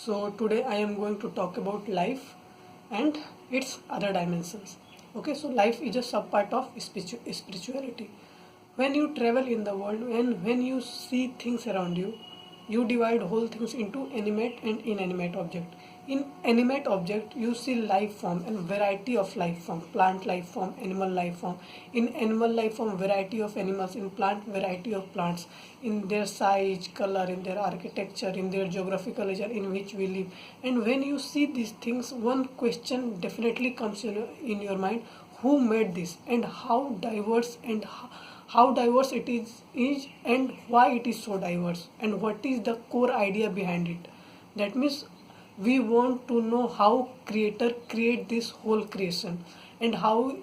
So today I am going to talk about life and its other dimensions. Okay, so life is a sub part of spirituality. When you travel in the world and when you see things around you, you divide whole things into animate and inanimate object. In animate object, you see life form and variety of life form, plant life form, animal life form. In animal life form, variety of animals. In plant, variety of plants. In their size, color, in their architecture, in their geographical region in which we live. And when you see these things, one question definitely comes in your mind: Who made this, and how diverse is and why it is so diverse, and what is the core idea behind it. That means we want to know how creator create this whole creation, and how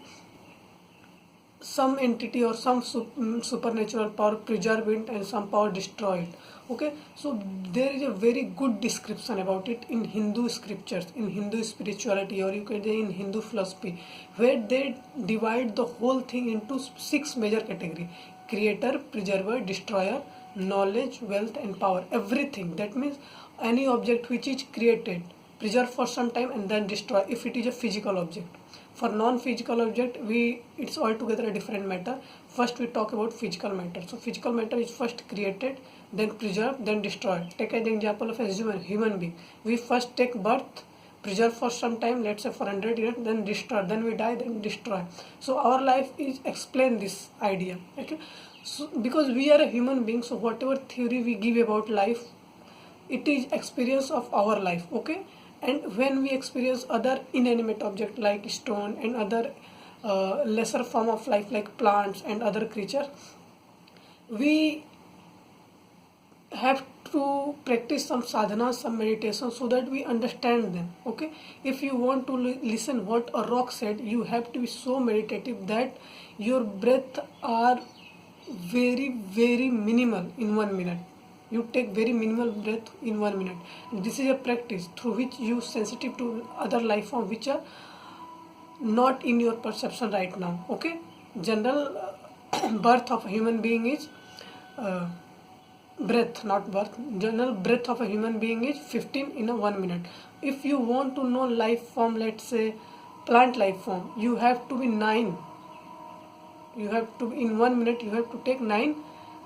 some entity or some supernatural power preserve it and some power destroy it. Okay, so there is a very good description about it in Hindu scriptures, in Hindu spirituality, or you can say in Hindu philosophy, where they divide the whole thing into six major categories: creator, preserver, destroyer, knowledge, wealth, and power. Everything. That means any object which is created, preserved for some time, and then destroy if it is a physical object. For non-physical object, it's altogether a different matter. First we talk about physical matter. So physical matter is first created, then preserved, then destroyed. Take an example of a human being. We first take birth, preserve for some time, let's say for 100 years, then destroy, then we die, then destroy. So our life is explain this idea. Okay, so because we are a human being, so whatever theory we give about life, it is experience of our life. Okay, and when we experience other inanimate object like stone and other lesser form of life like plants and other creatures, we have to practice some sadhana, some meditation, so that we understand them. Okay, if you want to listen what a rock said, you have to be so meditative that your breath are very minimal in 1 minute. You take very minimal breath in 1 minute. This is a practice through which you sensitive to other life form which are not in your perception right now. Okay, general birth of a human being is uh, breath, not birth. General breath of a human being is 15 in a 1 minute. If you want to know life form, let's say plant life form, you have to be 9. You have to in 1 minute you have to take 9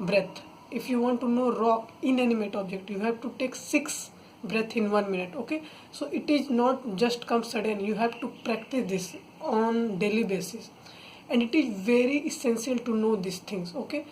breath. If you want to know rock, inanimate object, you have to take 6 breath in 1 minute. Okay, so it is not just come sudden. You have to practice this on daily basis, and it is very essential to know these things. Okay,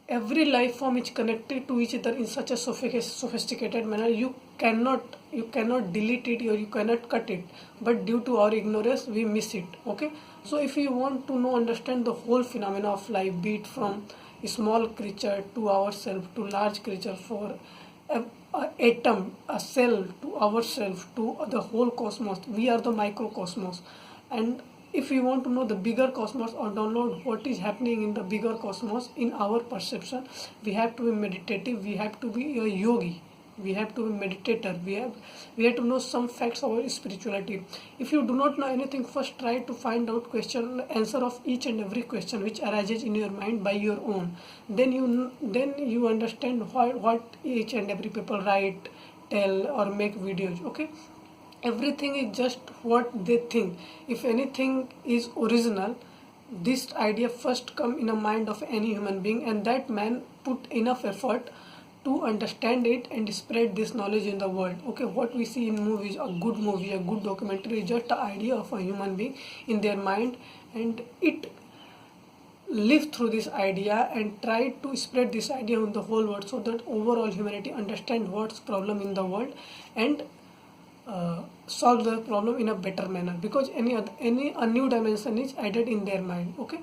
every life form is connected to each other in such a sophisticated manner. You cannot delete it, or you cannot cut it, but due to our ignorance we miss it. Okay, so if you want to know understand the whole phenomena of life, be it from a small creature to ourselves to large creature, for a atom, a cell to ourselves to the whole cosmos, we are the microcosmos. And if we want to know the bigger cosmos or download what is happening in the bigger cosmos in our perception, we have to be meditative, we have to be a yogi, we have to be meditator, we have to know some facts about spirituality. If you do not know anything, first try to find out question answer of each and every question which arises in your mind by your own. Then you understand what each and every people write, tell, or make videos. Okay, everything is just what they think. If anything is original, this idea first come in a mind of any human being, and that man put enough effort to understand it and spread this knowledge in the world. Okay, what we see in movies, a good movie, a good documentary, is just the idea of a human being in their mind, and it live through this idea and try to spread this idea in the whole world, so that overall humanity understand what's problem in the world, and solve the problem in a better manner, because any a new dimension is added in their mind. Okay,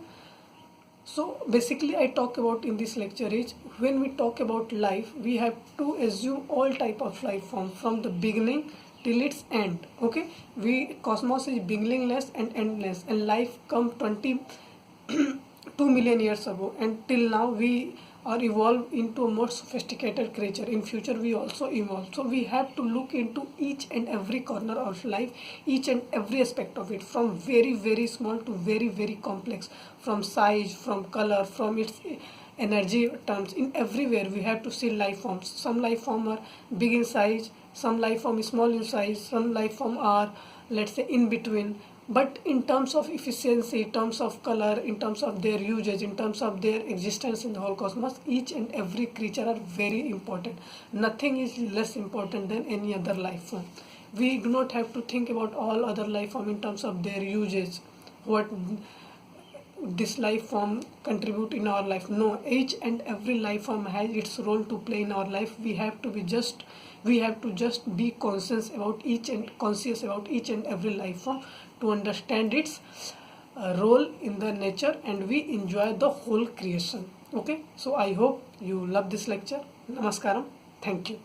so basically I talk about in this lecture is, when we talk about life, we have to assume all type of life form from the beginning till its end. Okay, we cosmos is beginningless and endless, and life come 2 million years ago, and till now we are evolved into a more sophisticated creature. In future we also evolve, so we have to look into each and every corner of life, each and every aspect of it, from very small to very complex, from size, from color, from its energy terms. In everywhere we have to see life forms. Some life form are big in size, some life form is small in size, some life form are, let's say, in between. But in terms of efficiency, in terms of color, in terms of their usage, in terms of their existence in the whole cosmos, each and every creature are very important. Nothing is less important than any other life form. We do not have to think about all other life form in terms of their usage, what this life form contribute in our life. No, each and every life form has its role to play in our life. We have to just be conscious about each and every life form to understand its role in the nature, and we enjoy the whole creation. Okay, so I hope you love this lecture. Namaskaram. Thank you.